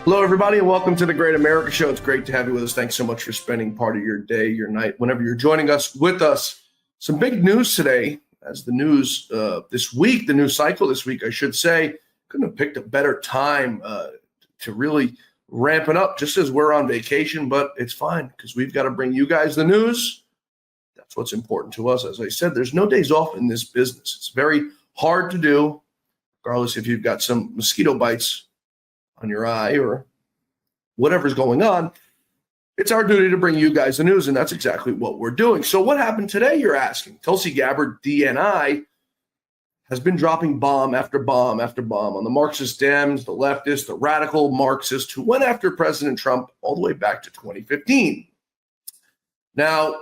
Hello, everybody, and welcome to the Great America Show. It's great to have you with us. Thanks so much for spending part of your day, your night, whenever you're joining us with us. Some big news today, as the news this week, the news cycle this week, I should say, couldn't have picked a better time to really ramp it up just as we're on vacation, but it's fine because we've got to bring you guys the news. That's what's important to us. As I said, there's no days off in this business. It's very hard to do, regardless if you've got some mosquito bites on your eye or whatever's going on. It's our duty to bring you guys the news, and that's exactly what we're doing. So what happened today, you're asking? Tulsi Gabbard, DNI, has been dropping bomb after bomb after bomb on the Marxist Dems, the leftists, the radical Marxists who went after President Trump all the way back to 2015. Now,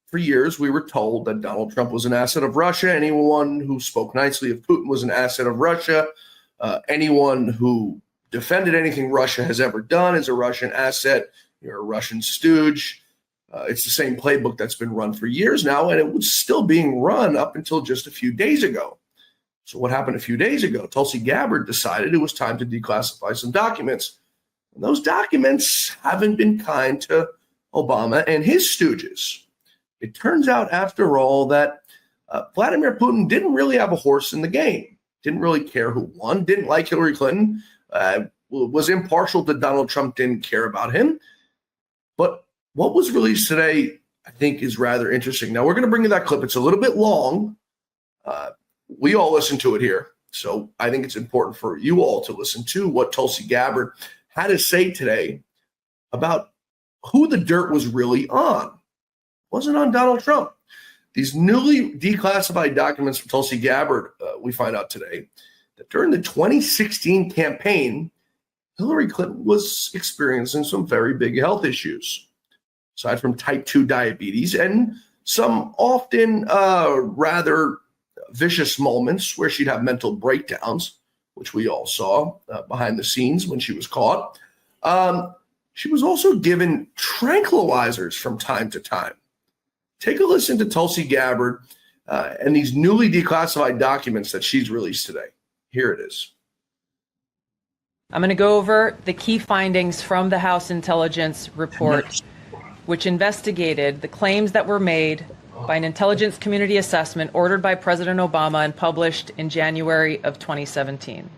for years, we were told that Donald Trump was an asset of Russia. Anyone who spoke nicely of Putin was an asset of Russia. Anyone who defended anything Russia has ever done is a Russian asset. You're a Russian stooge. It's the same playbook that's been run for years now, and it was still being run up until just a few days ago. So what happened a few days ago? Tulsi Gabbard decided it was time to declassify some documents. And those documents haven't been kind to Obama and his stooges. It turns out, after all, that Vladimir Putin didn't really have a horse in the game, didn't really care who won, didn't like Hillary Clinton, was impartial to Donald Trump, didn't care about him. But what was released today, I think, is rather interesting. Now, we're going to bring you that clip. It's a little bit long. We all listen to it here. So I think it's important for you all to listen to what Tulsi Gabbard had to say today about who the dirt was really on. It wasn't on Donald Trump. These newly declassified documents from Tulsi Gabbard, we find out today, that during the 2016 campaign, Hillary Clinton was experiencing some very big health issues, aside from type 2 diabetes and some often rather vicious moments where she'd have mental breakdowns, which we all saw behind the scenes when she was caught. She was also given tranquilizers from time to time. Take a listen to Tulsi Gabbard and these newly declassified documents that she's released today. Here it is. I'm going to go over the key findings from the House Intelligence Report, which investigated the claims that were made by an intelligence community assessment ordered by President Obama and published in January of 2017.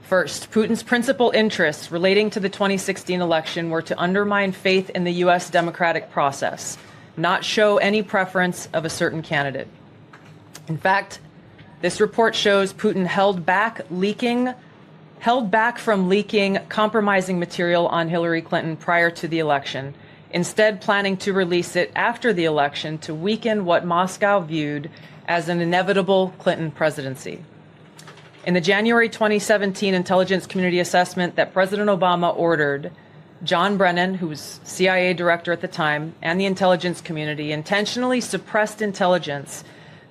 First, Putin's principal interests relating to the 2016 election were to undermine faith in the U.S. democratic process, not show any preference of a certain candidate. In fact, this report shows Putin held back from leaking compromising material on Hillary Clinton prior to the election, instead planning to release it after the election to weaken what Moscow viewed as an inevitable Clinton presidency. In the January 2017 intelligence community assessment that President Obama ordered, John Brennan, who was CIA director at the time, and the intelligence community intentionally suppressed intelligence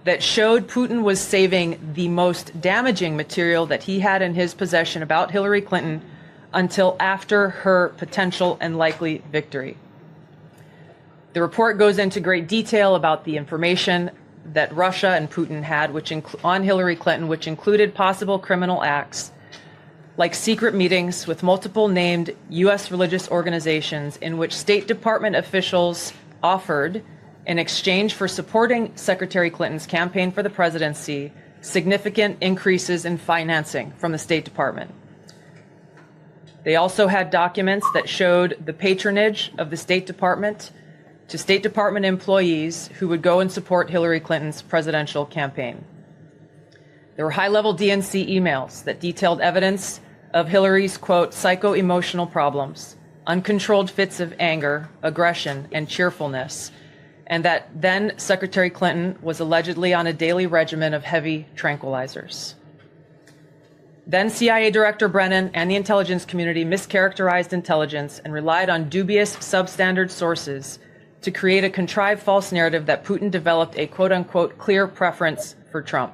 that showed Putin was saving the most damaging material that he had in his possession about Hillary Clinton until after her potential and likely victory. The report goes into great detail about the information that Russia and Putin had on Hillary Clinton, which included possible criminal acts like secret meetings with multiple named U.S. religious organizations in which State Department officials offered, in exchange for supporting Secretary Clinton's campaign for the presidency, significant increases in financing from the State Department. They also had documents that showed the patronage of the State Department to State Department employees who would go and support Hillary Clinton's presidential campaign. There were high-level DNC emails that detailed evidence of Hillary's, quote, psycho-emotional problems, uncontrolled fits of anger, aggression, and cheerfulness, and that then Secretary Clinton was allegedly on a daily regimen of heavy tranquilizers. Then CIA Director Brennan and the intelligence community mischaracterized intelligence and relied on dubious substandard sources to create a contrived false narrative that Putin developed a quote-unquote clear preference for Trump.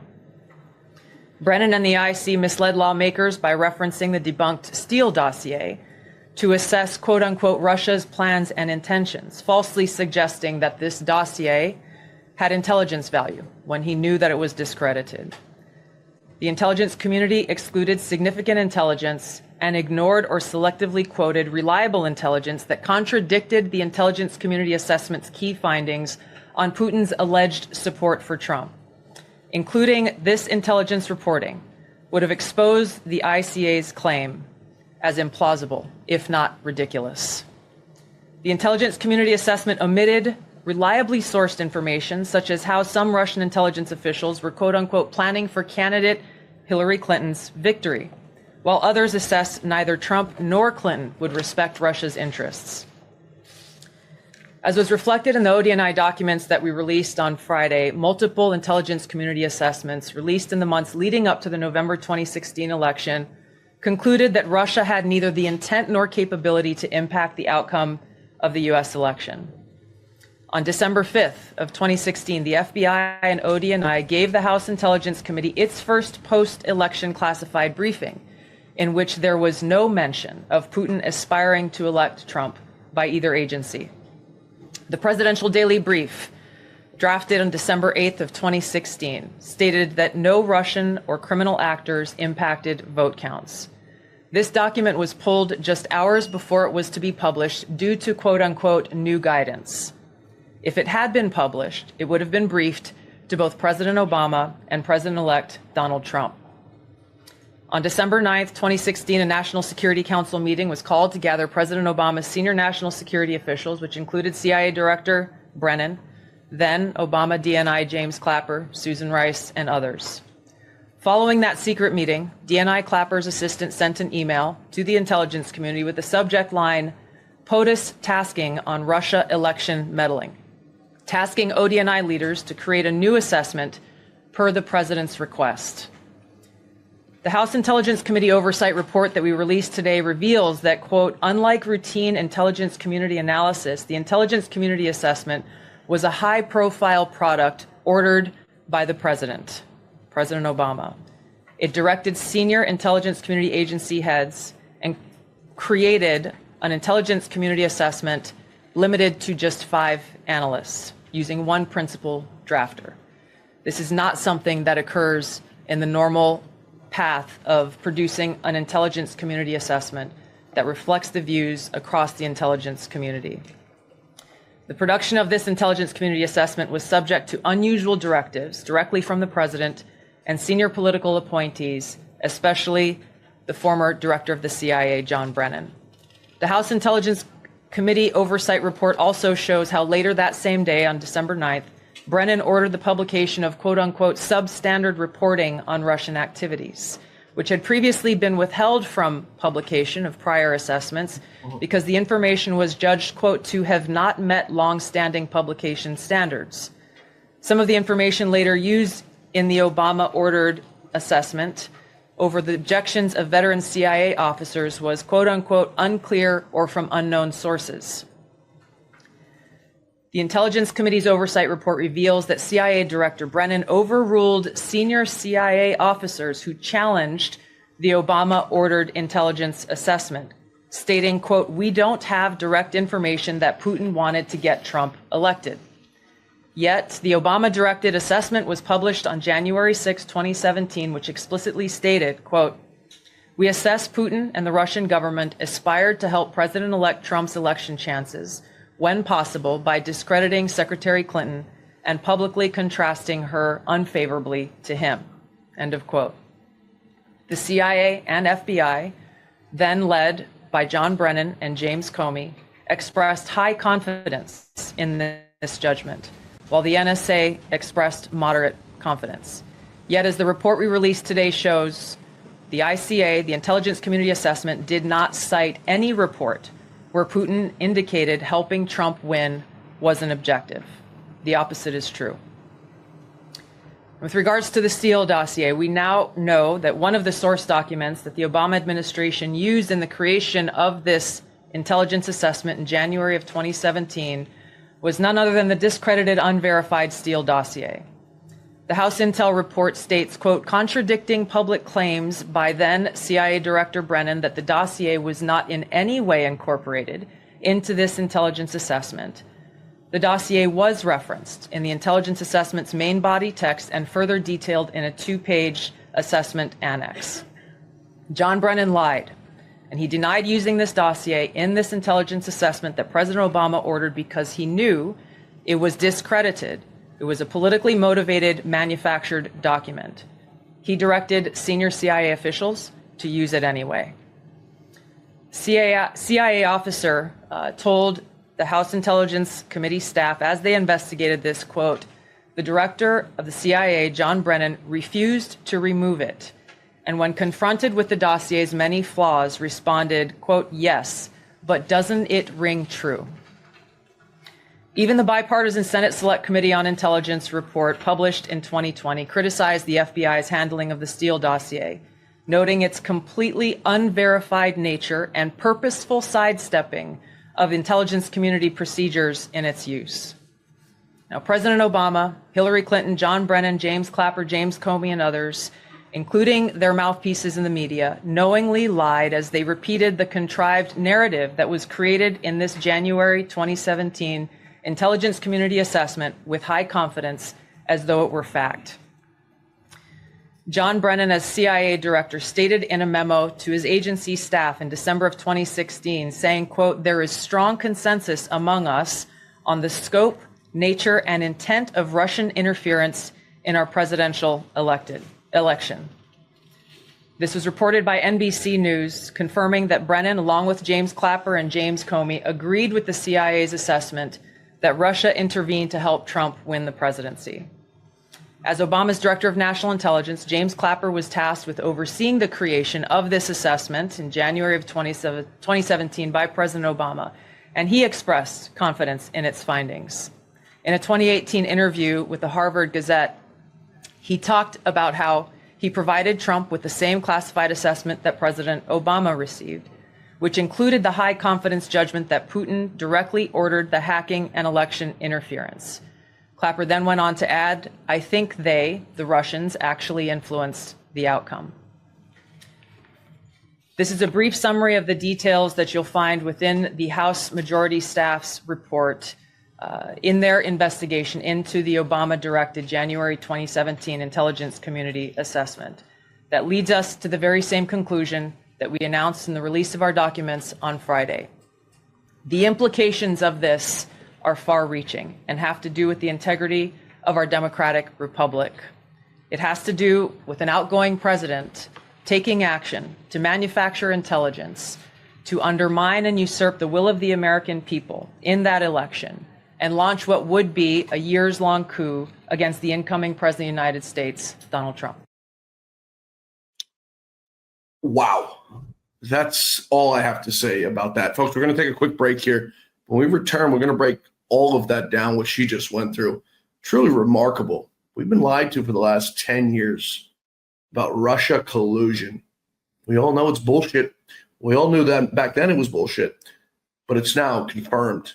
Brennan and the IC misled lawmakers by referencing the debunked Steele dossier to assess quote-unquote Russia's plans and intentions, falsely suggesting that this dossier had intelligence value when he knew that it was discredited. The intelligence community excluded significant intelligence and ignored or selectively quoted reliable intelligence that contradicted the intelligence community assessment's key findings on Putin's alleged support for Trump. Including this intelligence reporting would have exposed the ICA's claim as implausible, if not ridiculous. The intelligence community assessment omitted reliably sourced information, such as how some Russian intelligence officials were quote-unquote planning for candidate Hillary Clinton's victory, while others assessed neither Trump nor Clinton would respect Russia's interests. As was reflected in the ODNI documents that we released on Friday, multiple intelligence community assessments released in the months leading up to the November 2016 election concluded that Russia had neither the intent nor capability to impact the outcome of the U.S. election. On December 5th of 2016, the FBI and ODNI gave the House Intelligence Committee its first post-election classified briefing, in which there was no mention of Putin aspiring to elect Trump by either agency. The Presidential Daily Brief, drafted on December 8th of 2016, stated that no Russian or criminal actors impacted vote counts. This document was pulled just hours before it was to be published due to quote-unquote new guidance. If it had been published, it would have been briefed to both President Obama and President-elect Donald Trump. On December 9th, 2016, a National Security Council meeting was called to gather President Obama's senior national security officials, which included CIA Director Brennan, then Obama DNI James Clapper, Susan Rice, and others. Following that secret meeting, DNI Clapper's assistant sent an email to the intelligence community with the subject line, POTUS tasking on Russia election meddling, tasking ODNI leaders to create a new assessment per the president's request. The House Intelligence Committee Oversight Report that we released today reveals that, quote, unlike routine intelligence community analysis, the intelligence community assessment was a high-profile product ordered by the president, President Obama. It directed senior intelligence community agency heads and created an intelligence community assessment limited to just 5 analysts, using one principal drafter. This is not something that occurs in the normal path of producing an intelligence community assessment that reflects the views across the intelligence community. The production of this intelligence community assessment was subject to unusual directives directly from the president and senior political appointees, especially the former director of the CIA, John Brennan. The House Intelligence Committee Oversight Report also shows how later that same day, on December 9th, Brennan ordered the publication of quote-unquote substandard reporting on Russian activities, which had previously been withheld from publication of prior assessments because the information was judged, quote, to have not met long-standing publication standards. Some of the information later used in the Obama-ordered assessment over the objections of veteran CIA officers was, quote-unquote, unclear or from unknown sources. The Intelligence Committee's Oversight Report reveals that CIA Director Brennan overruled senior CIA officers who challenged the Obama-ordered intelligence assessment, stating, quote, we don't have direct information that Putin wanted to get Trump elected. Yet, the Obama-directed assessment was published on January 6, 2017, which explicitly stated, quote, we assess Putin and the Russian government aspired to help President-elect Trump's election chances when possible by discrediting Secretary Clinton and publicly contrasting her unfavorably to him, end of quote. The CIA and FBI, then led by John Brennan and James Comey, expressed high confidence in this judgment, while the NSA expressed moderate confidence. Yet, as the report we released today shows, the ICA, the Intelligence Community Assessment, did not cite any report where Putin indicated helping Trump win was an objective. The opposite is true. With regards to the Steele dossier, we now know that one of the source documents that the Obama administration used in the creation of this intelligence assessment in January of 2017 was none other than the discredited, unverified Steele dossier. The House Intel report states, quote, contradicting public claims by then CIA Director Brennan that the dossier was not in any way incorporated into this intelligence assessment. The dossier was referenced in the intelligence assessment's main body text and further detailed in a 2-page assessment annex. John Brennan lied, and he denied using this dossier in this intelligence assessment that President Obama ordered because he knew it was discredited. It was a politically motivated, manufactured document. He directed senior CIA officials to use it anyway. CIA officer told the House Intelligence Committee staff as they investigated this, quote, "The director of the CIA, John Brennan, refused to remove it, and when confronted with the dossier's many flaws, responded, quote, 'Yes, but doesn't it ring true?'" Even the bipartisan Senate Select Committee on Intelligence report published in 2020 criticized the FBI's handling of the Steele dossier, noting its completely unverified nature and purposeful sidestepping of intelligence community procedures in its use. Now, President Obama, Hillary Clinton, John Brennan, James Clapper, James Comey, and others, including their mouthpieces in the media, knowingly lied as they repeated the contrived narrative that was created in this January 2017 intelligence community assessment with high confidence as though it were fact. John Brennan, as CIA director, stated in a memo to his agency staff in December of 2016, saying, quote, "There is strong consensus among us on the scope, nature, and intent of Russian interference in our presidential election." This was reported by NBC News, confirming that Brennan, along with James Clapper and James Comey, agreed with the CIA's assessment that Russia intervened to help Trump win the presidency. As Obama's director of national intelligence, James Clapper was tasked with overseeing the creation of this assessment in January of 2017 by President Obama, and he expressed confidence in its findings. In a 2018 interview with the Harvard Gazette, he talked about how he provided Trump with the same classified assessment that President Obama received, which included the high confidence judgment that Putin directly ordered the hacking and election interference. Clapper then went on to add, "I think they, the Russians, actually influenced the outcome." This is a brief summary of the details that you'll find within the House Majority Staff's report in their investigation into the Obama-directed January 2017 Intelligence Community Assessment. That leads us to the very same conclusion that we announced in the release of our documents on Friday. The implications of this are far-reaching and have to do with the integrity of our democratic republic. It has to do with an outgoing president taking action to manufacture intelligence, to undermine and usurp the will of the American people in that election, and launch what would be a years-long coup against the incoming President of the United States, Donald Trump. Wow. That's all I have to say about that. Folks, we're going to take a quick break here. When we return, we're going to break all of that down, what she just went through. Truly remarkable. We've been lied to for the last 10 years about Russia collusion. We all know it's bullshit. We all knew that back then it was bullshit, but it's now confirmed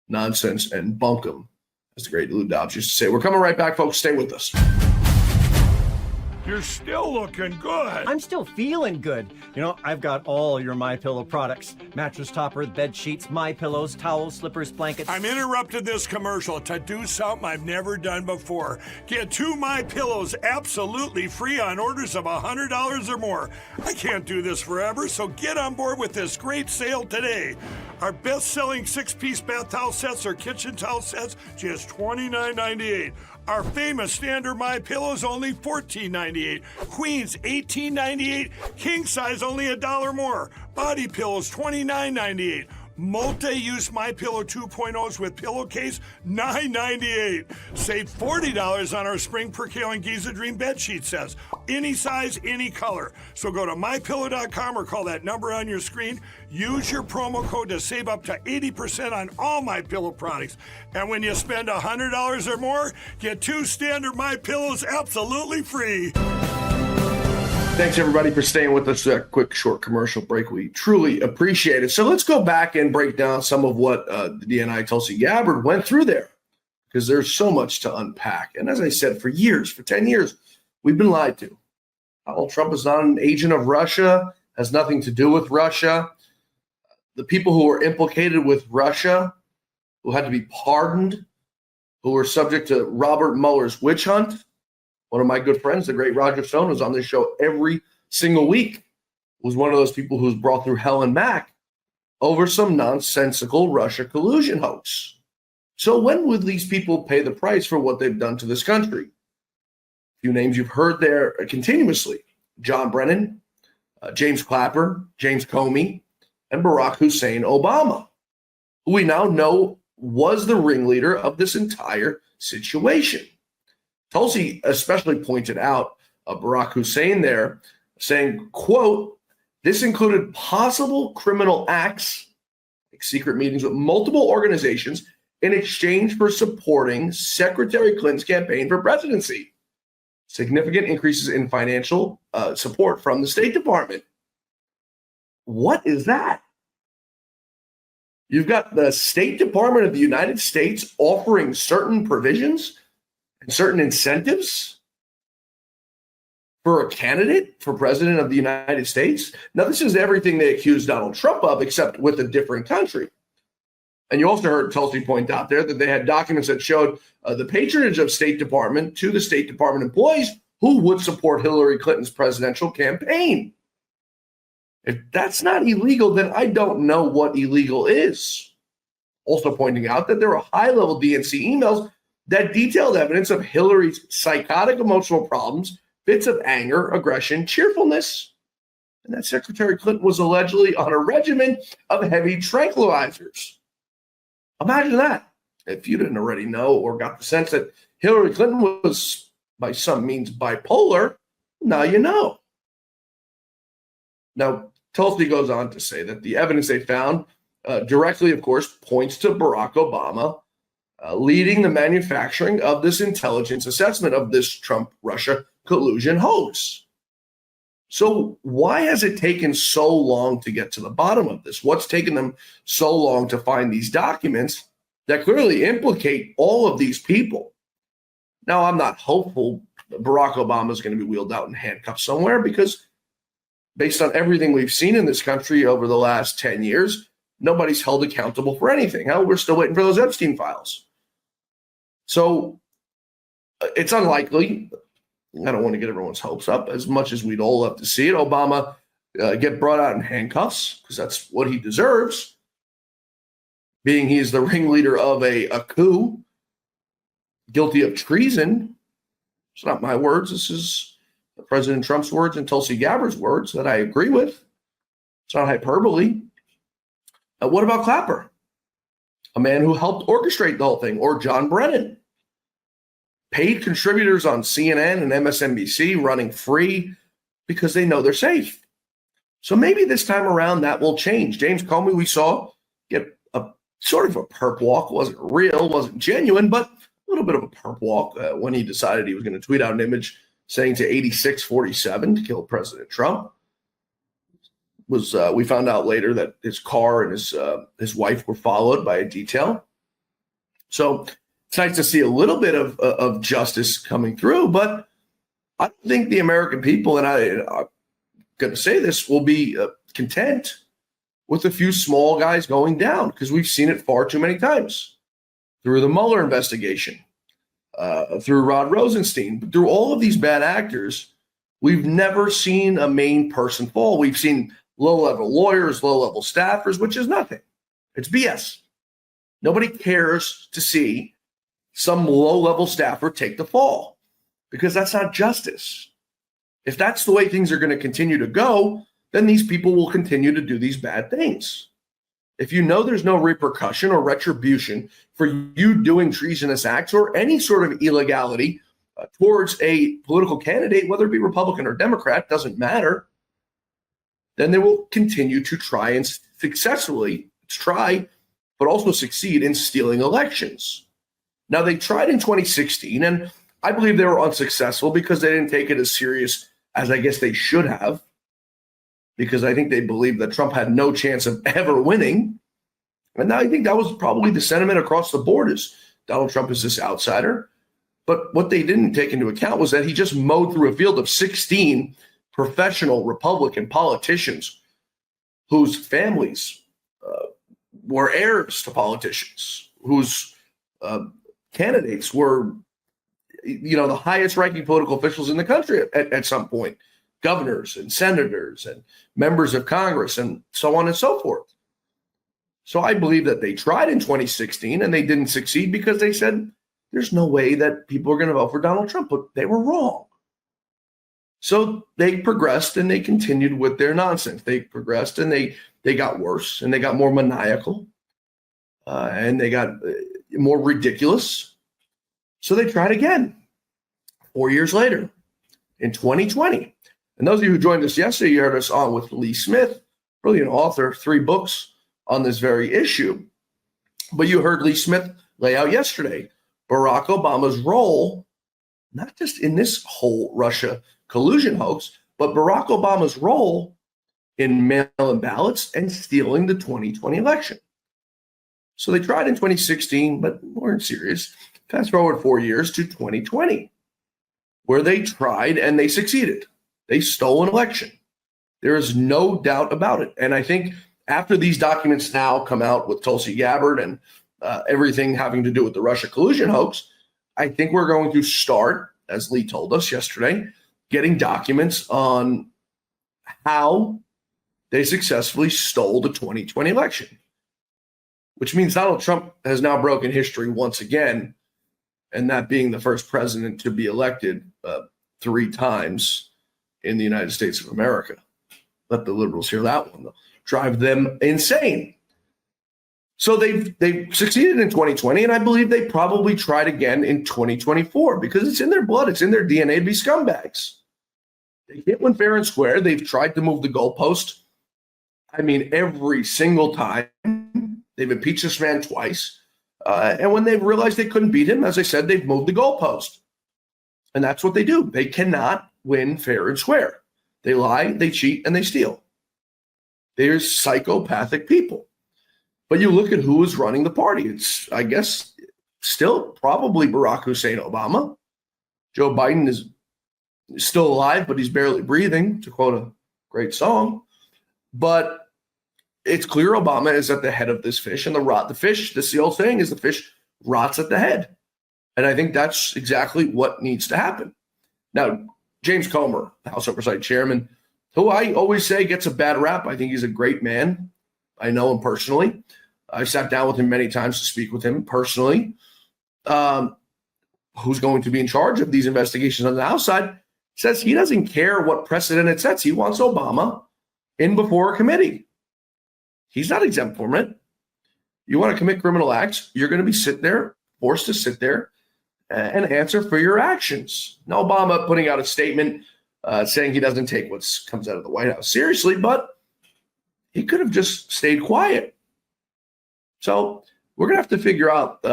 nonsense and bunkum, as the great Lou Dobbs used to say. We're coming right back, folks. Stay with us. You're still looking good. I'm still feeling good. You know, I've got all your MyPillow products. Mattress topper, bed sheets, MyPillows, towels, slippers, blankets. I'm interrupting this commercial to do something I've never done before. Get 2 MyPillows absolutely free on orders of $100 or more. I can't do this forever, so get on board with this great sale today. Our best-selling 6-piece bath towel sets or kitchen towel sets, just $29.98. Our famous standard MyPillows only $14.98. Queens $18.98. King size only $1 more. Body pillows $29.98. Multi-use MyPillow 2.0s with pillowcase $9.98. Save $40 on our Spring Percale and Giza Dream bedsheet sets. Any size, any color. So go to MyPillow.com or call that number on your screen. Use your promo code to save up to 80% on all MyPillow products. And when you spend $100 or more, get 2 standard MyPillows absolutely free. Thanks, everybody, for staying with us. A quick, short commercial break. We truly appreciate it. So let's go back and break down some of what the DNI Tulsi Gabbard went through there, because there's so much to unpack. And as I said, for years, for 10 years, we've been lied to. Donald Trump is not an agent of Russia, has nothing to do with Russia. The people who were implicated with Russia, who had to be pardoned, who were subject to Robert Mueller's witch hunt, One of my good friends, the great Roger Stone, was on this show every single week, was one of those people who was brought through hell and back over some nonsensical Russia collusion hoax. So when would these people pay the price for what they've done to this country? A few names you've heard there continuously: John Brennan, James Clapper, James Comey, and Barack Hussein Obama, who we now know was the ringleader of this entire situation. Tulsi especially pointed out Barack Hussein there, saying, quote, "This included possible criminal acts, like secret meetings with multiple organizations in exchange for supporting Secretary Clinton's campaign for presidency. Significant increases in financial support from the State Department." What is that? You've got the State Department of the United States offering certain provisions and certain incentives for a candidate for president of the United States. Now, this is everything they accused Donald Trump of, except with a different country. And you also heard Tulsi point out there that they had documents that showed the patronage of State Department to the State Department employees who would support Hillary Clinton's presidential campaign. If that's not illegal, then I don't know what illegal is. Also pointing out that there were high-level DNC emails that detailed evidence of Hillary's psychotic emotional problems, bits of anger, aggression, cheerfulness, and that Secretary Clinton was allegedly on a regimen of heavy tranquilizers. Imagine that. If you didn't already know or got the sense that Hillary Clinton was by some means bipolar, now you know. Now, Tulsi goes on to say that the evidence they found directly, of course, points to Barack Obama leading the manufacturing of this intelligence assessment of this Trump-Russia collusion hoax. So why has it taken so long to get to the bottom of this? What's taken them so long to find these documents that clearly implicate all of these people? Now, I'm not hopeful that Barack Obama is going to be wheeled out in handcuffs somewhere, because based on everything we've seen in this country over the last 10 years, nobody's held accountable for anything. Hell, we're still waiting for those Epstein files. So it's unlikely. I don't want to get everyone's hopes up, as much as we'd all love to see it. Obama get brought out in handcuffs, because that's what he deserves, being he's the ringleader of a coup, guilty of treason. It's not my words. This is President Trump's words and Tulsi Gabbard's words that I agree with. It's not hyperbole. What about Clapper, a man who helped orchestrate the whole thing, or John Brennan? Paid contributors on CNN and MSNBC running free because they know they're safe. So maybe this time around that will change. James Comey, we saw get a sort of a perp walk. Wasn't real, wasn't genuine, but a little bit of a perp walk when he decided he was going to tweet out an image saying to 8647 to kill President Trump. We found out later that his car and his wife were followed by a detail. So it's nice to see a little bit of justice coming through, but I don't think the American people, and I'm going to say this, will be content with a few small guys going down, because we've seen it far too many times through the Mueller investigation, through Rod Rosenstein, through all of these bad actors. We've never seen a main person fall. We've seen low-level lawyers, low-level staffers, which is nothing. It's BS. Nobody cares to see some low-level staffer take the fall, because that's not justice. If that's the way things are going to continue to go, then these people will continue to do these bad things. If you know there's no repercussion or retribution for you doing treasonous acts or any sort of illegality towards a political candidate, whether it be Republican or Democrat, doesn't matter, then they will continue to try and successfully but also succeed in stealing elections. Now, they tried in 2016, and I believe they were unsuccessful because they didn't take it as serious as I guess they should have, because I think they believed that Trump had no chance of ever winning. And I think that was probably the sentiment across the board, is Donald Trump is this outsider. But what they didn't take into account was that he just mowed through a field of 16 professional Republican politicians whose families were heirs to politicians, whose candidates were the highest ranking political officials in the country at some point, governors and senators and members of Congress and so on and so forth. So I believe that they tried in 2016 and they didn't succeed because they said there's no way that people are going to vote for Donald Trump, but they were wrong. So they progressed and they continued with their nonsense. They progressed and they got worse and they got more maniacal and they got more ridiculous. So they tried again 4 years later in 2020. And those of you who joined us yesterday, you heard us on with Lee Smith, brilliant author, 3 books on this very issue. But you heard Lee Smith lay out yesterday Barack Obama's role, not just in this whole Russia collusion hoax, but Barack Obama's role in mail-in ballots and stealing the 2020 election. So they tried in 2016, but weren't serious. Fast forward 4 years to 2020, where they tried and they succeeded. They stole an election. There is no doubt about it. And I think after these documents now come out with Tulsi Gabbard and everything having to do with the Russia collusion hoax, I think we're going to start, as Lee told us yesterday, getting documents on how they successfully stole the 2020 election, which means Donald Trump has now broken history once again, and that being the first president to be elected 3 times in the United States of America. Let the liberals hear that one. They'll drive them insane. So they've succeeded in 2020, and I believe they probably tried again in 2024 because it's in their blood. It's in their DNA to be scumbags. They can't win fair and square. They've tried to move the goalpost. I mean, every single time. They've impeached this man twice. And when they've realized they couldn't beat him, as I said, they've moved the goalpost. And that's what they do. They cannot win fair and square. They lie, they cheat, and they steal. They're psychopathic people. But you look at who is running the party. It's, I guess, still probably Barack Hussein Obama. Joe Biden is still alive, but he's barely breathing, to quote a great song. But it's clear Obama is at the head of this fish, and the fish, this is the old saying, is the fish rots at the head. And I think that's exactly what needs to happen. Now, James Comer, House Oversight Chairman, who I always say gets a bad rap. I think he's a great man. I know him personally. I sat down with him many times to speak with him personally. Who's going to be in charge of these investigations on the House side, says he doesn't care what precedent it sets. He wants Obama in before a committee. He's not exempt from it. You want to commit criminal acts, you're going to be forced to sit there and answer for your actions. Now, Obama putting out a statement saying he doesn't take what comes out of the White House seriously, but he could have just stayed quiet. So we're going to have to figure out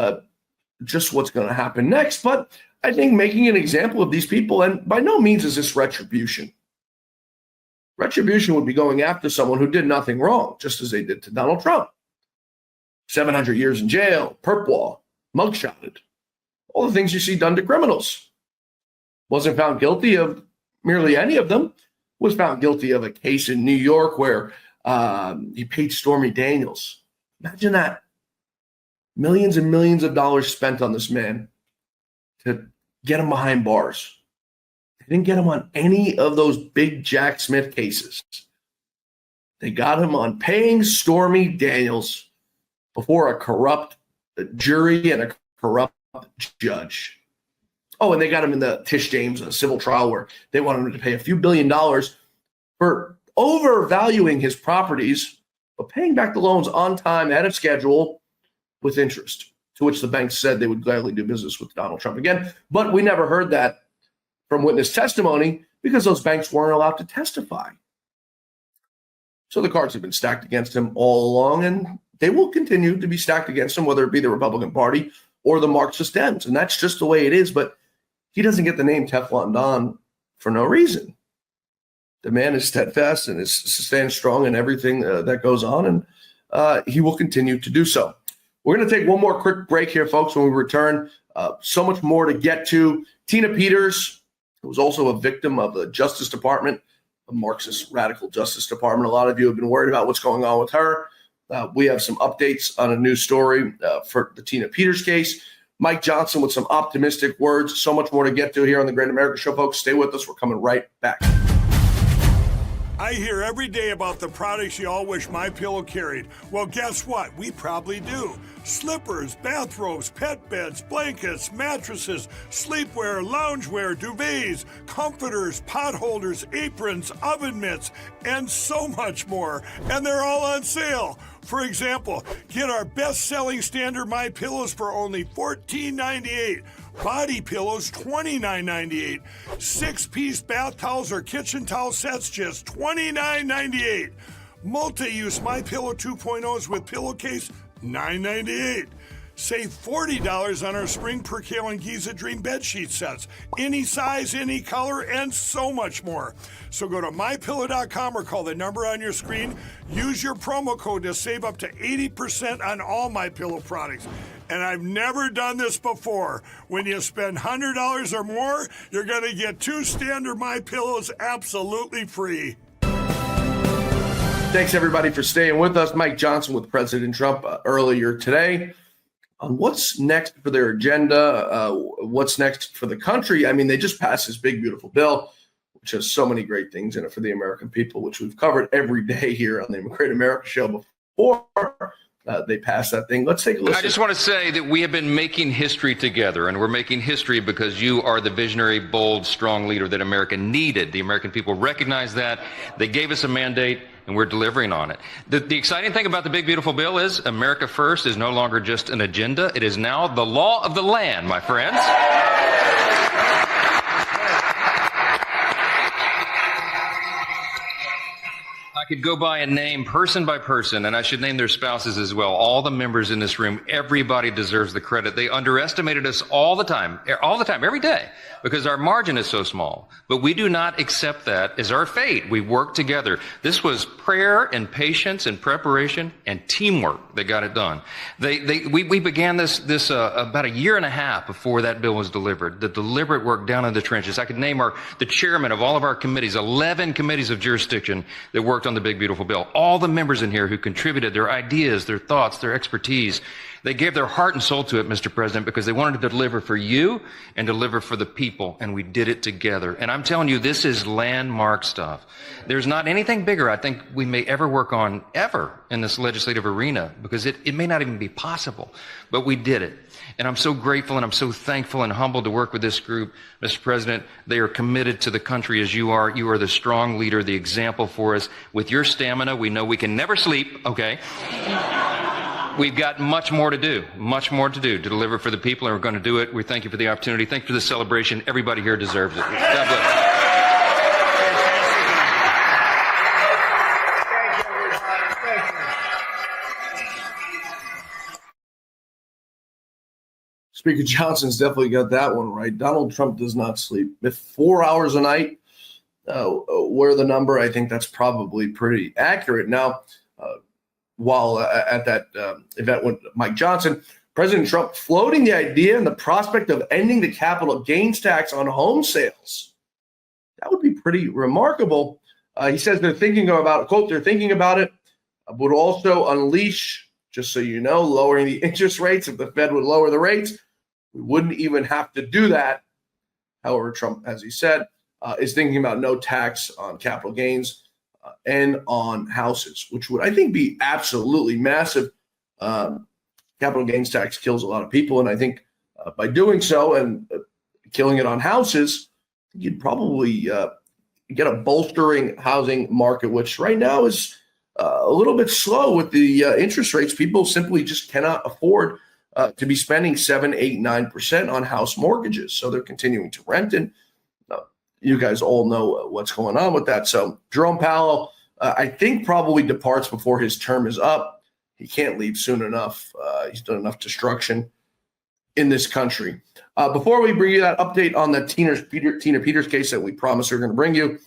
just what's going to happen next. But I think making an example of these people, and by no means is this retribution. Retribution would be going after someone who did nothing wrong, just as they did to Donald Trump. 700 years in jail, perp wall, mugshotted, all the things you see done to criminals. Wasn't found guilty of merely any of them, was found guilty of a case in New York where he paid Stormy Daniels. Imagine that. Millions and millions of dollars spent on this man to get him behind bars. They didn't get him on any of those big Jack Smith cases. They got him on paying Stormy Daniels before a corrupt jury and a corrupt judge. Oh, and they got him in the Tish James, a civil trial where they wanted him to pay a few $1 billion for overvaluing his properties, but paying back the loans on time, ahead of schedule, with interest, to which the banks said they would gladly do business with Donald Trump again. But we never heard that from witness testimony because those banks weren't allowed to testify. So the cards have been stacked against him all along, and they will continue to be stacked against him, whether it be the Republican Party or the Marxist Dems. And that's just the way it is. But he doesn't get the name Teflon Don for no reason. The man is steadfast and stands strong in everything that goes on, and he will continue to do so. We're going to take one more quick break here, folks. When we return, so much more to get to. Tina Peters, who was also a victim of the Justice Department, the Marxist radical Justice Department. A lot of you have been worried about what's going on with her. We have some updates on a new story for the Tina Peters case. Mike Johnson with some optimistic words. So much more to get to here on the Great America Show, folks. Stay with us. We're coming right back. I hear every day about the products you all wish MyPillow carried. Well, guess what? We probably do. Slippers, bathrobes, pet beds, blankets, mattresses, sleepwear, loungewear, duvets, comforters, pot holders, aprons, oven mitts, and so much more. And they're all on sale. For example, get our best-selling standard MyPillows for only $14.98. Body pillows, $29.98. 6-piece bath towels or kitchen towel sets, just $29.98. Multi-use MyPillow 2.0s with pillowcase, $9.98. Save $40 on our Spring Percale and Giza Dream bedsheet sets. Any size, any color, and so much more. So go to MyPillow.com or call the number on your screen. Use your promo code to save up to 80% on all MyPillow products. And I've never done this before. When you spend $100 or more, you're going to get 2 standard MyPillows absolutely free. Thanks, everybody, for staying with us. Mike Johnson with President Trump earlier today on what's next for their agenda, what's next for the country. I mean, they just passed this big, beautiful bill, which has so many great things in it for the American people, which we've covered every day here on the Great America Show before they passed that thing. Let's take a listen. I just want to say that we have been making history together, and we're making history because you are the visionary, bold, strong leader that America needed. The American people recognize that. They gave us a mandate, and we're delivering on it. The exciting thing about the big, beautiful bill is America First is no longer just an agenda. It is now the law of the land, my friends. I could go by and name person by person, and I should name their spouses as well. All the members in this room, everybody deserves the credit. They underestimated us all the time, every day, because our margin is so small. But we do not accept that as our fate. We work together. This was prayer and patience and preparation and teamwork that got it done. We began this about a year and a half before that bill was delivered. The deliberate work down in the trenches. I could name the chairman of all of our committees, 11 committees of jurisdiction that worked on the big, beautiful bill. All the members in here who contributed their ideas, their thoughts, their expertise. They gave their heart and soul to it, Mr. President, because they wanted to deliver for you and deliver for the people, and we did it together. And I'm telling you, this is landmark stuff. There's not anything bigger I think we may ever work on ever in this legislative arena, because it may not even be possible, but we did it. And I'm so grateful and I'm so thankful and humbled to work with this group. Mr. President, they are committed to the country as you are. You are the strong leader, the example for us. With your stamina, we know we can never sleep, okay? We've got much more to do to deliver for the people, and we're going to do it. We thank you for the opportunity. Thank you for the celebration. Everybody here deserves it. God bless. Speaker Johnson's definitely got that one right. Donald Trump does not sleep. If 4 hours a night were the number, I think that's probably pretty accurate. Now, while at that event with Mike Johnson, President Trump floating the idea and the prospect of ending the capital gains tax on home sales. That would be pretty remarkable. He says they're thinking about, quote, they're thinking about it, would also unleash, just so you know, lowering the interest rates. If the Fed would lower the rates, we wouldn't even have to do that. However, Trump, as he said, is thinking about no tax on capital gains and on houses, which would, I think, be absolutely massive. Capital gains tax kills a lot of people. And I think by doing so and killing it on houses, you'd probably get a bolstering housing market, which right now is a little bit slow with the interest rates. People simply just cannot afford to be spending 7, 8, 9% on house mortgages. So they're continuing to rent. And you guys all know what's going on with that. So Jerome Powell, I think, probably departs before his term is up. He can't leave soon enough. He's done enough destruction in this country. Before we bring you that update on the Tina Peters case that we promised we were going to bring you,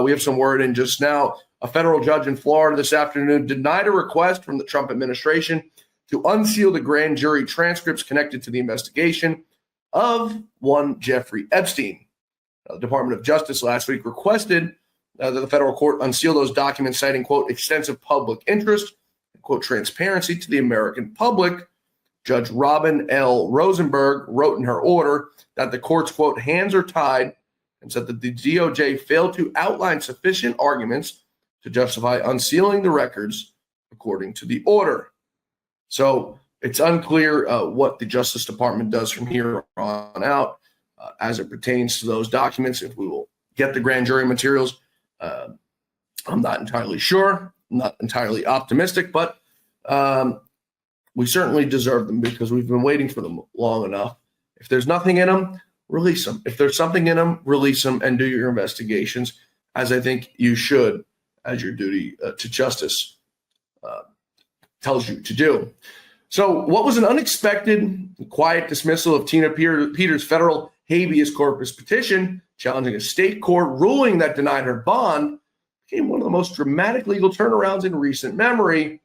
we have some word in just now. A federal judge in Florida this afternoon denied a request from the Trump administration to unseal the grand jury transcripts connected to the investigation of one Jeffrey Epstein. The Department of Justice last week requested that the federal court unseal those documents, citing, quote, extensive public interest, quote, transparency to the American public. Judge Robin L. Rosenberg wrote in her order that the court's, quote, hands are tied, and said that the DOJ failed to outline sufficient arguments to justify unsealing the records according to the order. So it's unclear what the Justice Department does from here on out as it pertains to those documents. If we will get the grand jury materials, I'm not entirely sure. I'm not entirely optimistic, but we certainly deserve them because we've been waiting for them long enough. If there's nothing in them, release them. If there's something in them, release them and do your investigations, as I think you should, as your duty to justice tells you to do. So what was an unexpected, quiet dismissal of Tina Peters' federal habeas corpus petition challenging a state court ruling that denied her bond became one of the most dramatic legal turnarounds in recent memory,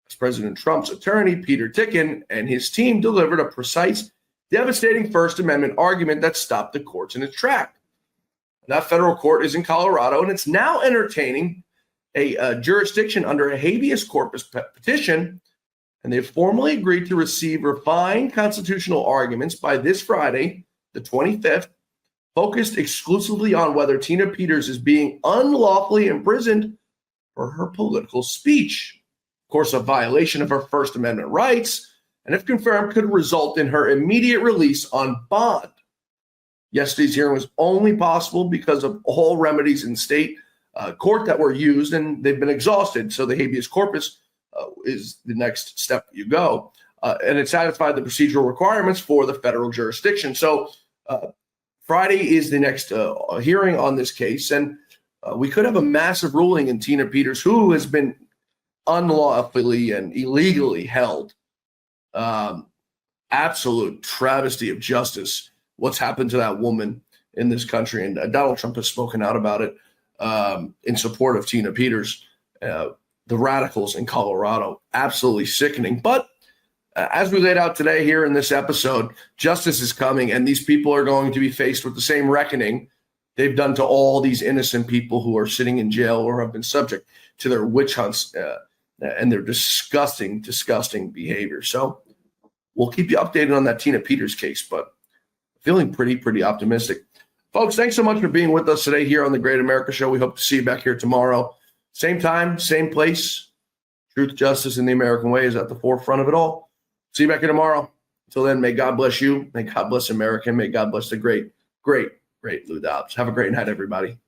as President Trump's attorney, Peter Ticken, and his team delivered a precise, devastating First Amendment argument that stopped the courts in its track. That federal court is in Colorado, and it's now entertaining a jurisdiction under a habeas corpus petition, and they've formally agreed to receive refined constitutional arguments by this Friday, the 25th, focused exclusively on whether Tina Peters is being unlawfully imprisoned for her political speech. Of course, a violation of her First Amendment rights, and if confirmed, could result in her immediate release on bond. Yesterday's hearing was only possible because of all remedies in state court that were used, and they've been exhausted. So the habeas corpus is the next step you go. And it satisfied the procedural requirements for the federal jurisdiction. So Friday is the next hearing on this case, and we could have a massive ruling in Tina Peters, who has been unlawfully and illegally held. Absolute travesty of justice. What's happened to that woman in this country? And Donald Trump has spoken out about it in support of Tina Peters. The radicals in Colorado, absolutely sickening. But as we laid out today here in this episode, justice is coming, and these people are going to be faced with the same reckoning they've done to all these innocent people who are sitting in jail or have been subject to their witch hunts and their disgusting, disgusting behavior. So we'll keep you updated on that Tina Peters case, but feeling pretty optimistic. Folks, thanks so much for being with us today here on the Great America Show. We hope to see you back here tomorrow. Same time, same place. Truth, justice, and the American way is at the forefront of it all. See you back here tomorrow. Until then, may God bless you. May God bless America. May God bless the great Lou Dobbs. Have a great night, everybody.